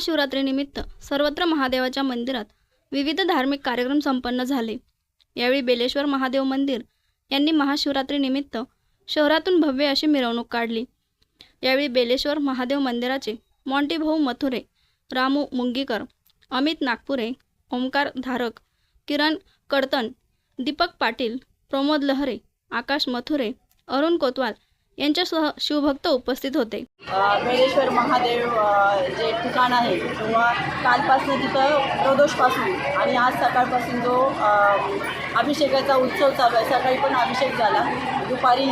महाशिवरात्रीनिमित्त सर्वत्र महादेवाच्या मंदिरात विविध धार्मिक कार्यक्रम संपन्न झाले। यावेळी बेलेश्वर महादेव मंदिर यांनी महाशिवरात्रीनिमित्त शहरातून भव्य अशी मिरवणूक काढली। यावेळी बेलेश्वर महादेव मंदिराचे मॉन्टी भाऊ मथुरे, रामू मुंगीकर, अमित नागपुरे, ओमकार धारक, किरण कडतन, दीपक पाटील, प्रमोद लहरे, आकाश मथुरे, अरुण कोतवाल यांच्यासह शिवभक्त उपस्थित होते। बेलेश्वर महादेव जे ठिकाण आहे किंवा कालपासून तिथं प्रदोषपासून आणि आज सकाळपासून जो अभिषेकाचा उत्सव चालू आहे। सकाळी पण अभिषेक झाला, दुपारी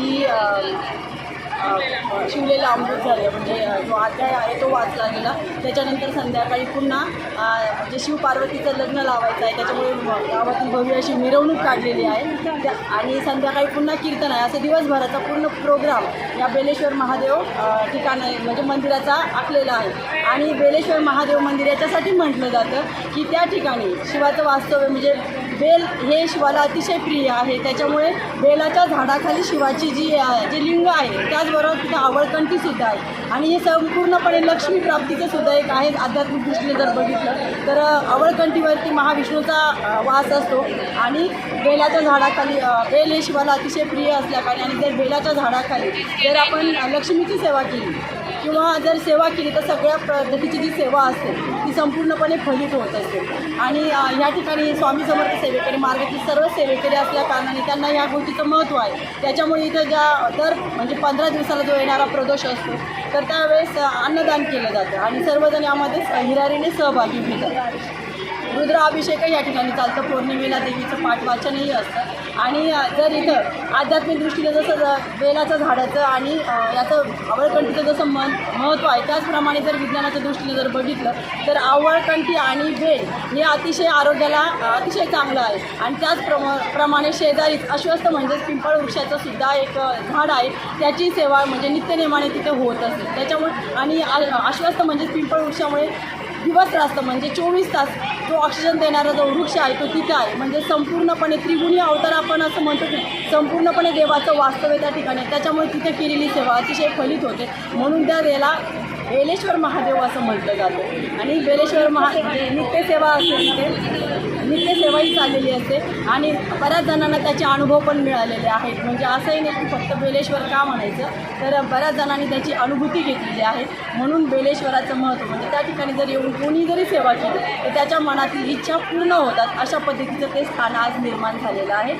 शिवलेलं अमृत झालं, म्हणजे जो अध्याय आहे तो वाचला गेला। त्याच्यानंतर संध्याकाळी पुन्हा जे शिव पार्वतीचं लग्न लावायचं आहे, त्याच्यामुळे गावातून भव्य अशी मिरवणूक काढलेली आहे आणि संध्याकाळी पुन्हा कीर्तन आहे। असं दिवसभराचा पूर्ण प्रोग्राम या बेलेश्वर महादेव ठिकाण म्हणजे मंदिराचा आखलेला आहे। आणि बेलेश्वर महादेव मंदिर याच्यासाठी म्हटलं जातं की त्या ठिकाणी शिवाचं वास्तव्य म्हणजे बेल हे शिवाला अतिशय प्रिय आहे। त्याच्यामुळे बेलाच्या झाडाखाली शिवाची जे लिंग आहे त्याचबरोबर तिथं आवळकंठीसुद्धा आहे आणि हे संपूर्णपणे लक्ष्मी प्राप्तीचं सुद्धा एक आहे। आध्यात्मिक दृष्टीने जर बघितलं तर आवळकंठीवरती महाविष्णूचा वास असतो आणि बेलाच्या झाडाखाली बेल हे शिवाला अतिशय प्रिय असल्याकारणे आणि जर बेलाच्या झाडाखाली जर आपण लक्ष्मीची सेवा केली किंवा जर सेवा केली तर सगळ्या पद्धतीची जी सेवा असते ती संपूर्णपणे फलित होत असते। आणि ह्या ठिकाणी स्वामी समर्थ सेवेकरी मार्गातील सर्व सेवेकरी असल्या कारणाने त्यांना ह्या गोष्टीचं महत्त्व आहे। त्याच्यामुळे इथं दर म्हणजे 15 दिवसाला जो येणारा प्रदोष असतो तर त्यावेळेस अन्नदान केलं जातं आणि सर्वजण यामध्ये हिरारीने सहभागी होतात। रुद्राभिषेकही या ठिकाणी चालतं, पौर्णिमेला देवीचं पाठवाचनही असतं आणि जर इथं आध्यात्मिक दृष्टीने जसं बेलाचं झाडाचं आणि याचं आवळकंठीचं जसं महत्त्व आहे त्याचप्रमाणे जर विज्ञानाच्या दृष्टीने जर बघितलं तर आवळकंठी आणि बेल हे अतिशय आरोग्याला अतिशय चांगलं आहे। आणि त्याचप्रमाणे शेजारीच अश्वस्थ म्हणजेच पिंपळ वृक्षाचं सुद्धा एक झाड आहे, त्याची सेवा म्हणजे नित्यनेमाने तिथे होत असते। त्याच्यामुळे आणि अश्वस्थ म्हणजेच पिंपळ वृक्षामुळे दिवस रास्त म्हणजे 24 तास जो ऑक्सिजन देणारा जो वृक्ष आहे तो तिथं आहे। म्हणजे संपूर्णपणे त्रिगुणी अवतार आपण असं म्हणतो की संपूर्णपणे देवाचं वास्तव्य त्या ठिकाणी, त्याच्यामुळे तिथे केलेली सेवा अतिशय फलित होते। म्हणून त्या याला बेलेश्वर महादेव असं म्हटलं जातं। आणि बेलेश्वर नित्यसेवा असते, तिथे नित्यसेवाही चाललेली असते आणि बऱ्याच जणांना त्याचे अनुभव पण मिळालेले आहेत। म्हणजे असंही नाही की फक्त बेलेश्वर का म्हणायचं, तर बऱ्याच जणांनी त्याची अनुभूती घेतलेली आहे। म्हणून बेलेश्वराचं महत्त्व म्हणजे त्या ठिकाणी जर येऊन कोणी जरी सेवा केली तर त्याच्या मनातील इच्छा पूर्ण होतात, अशा पद्धतीचं ते स्थान आज निर्माण झालेलं आहे।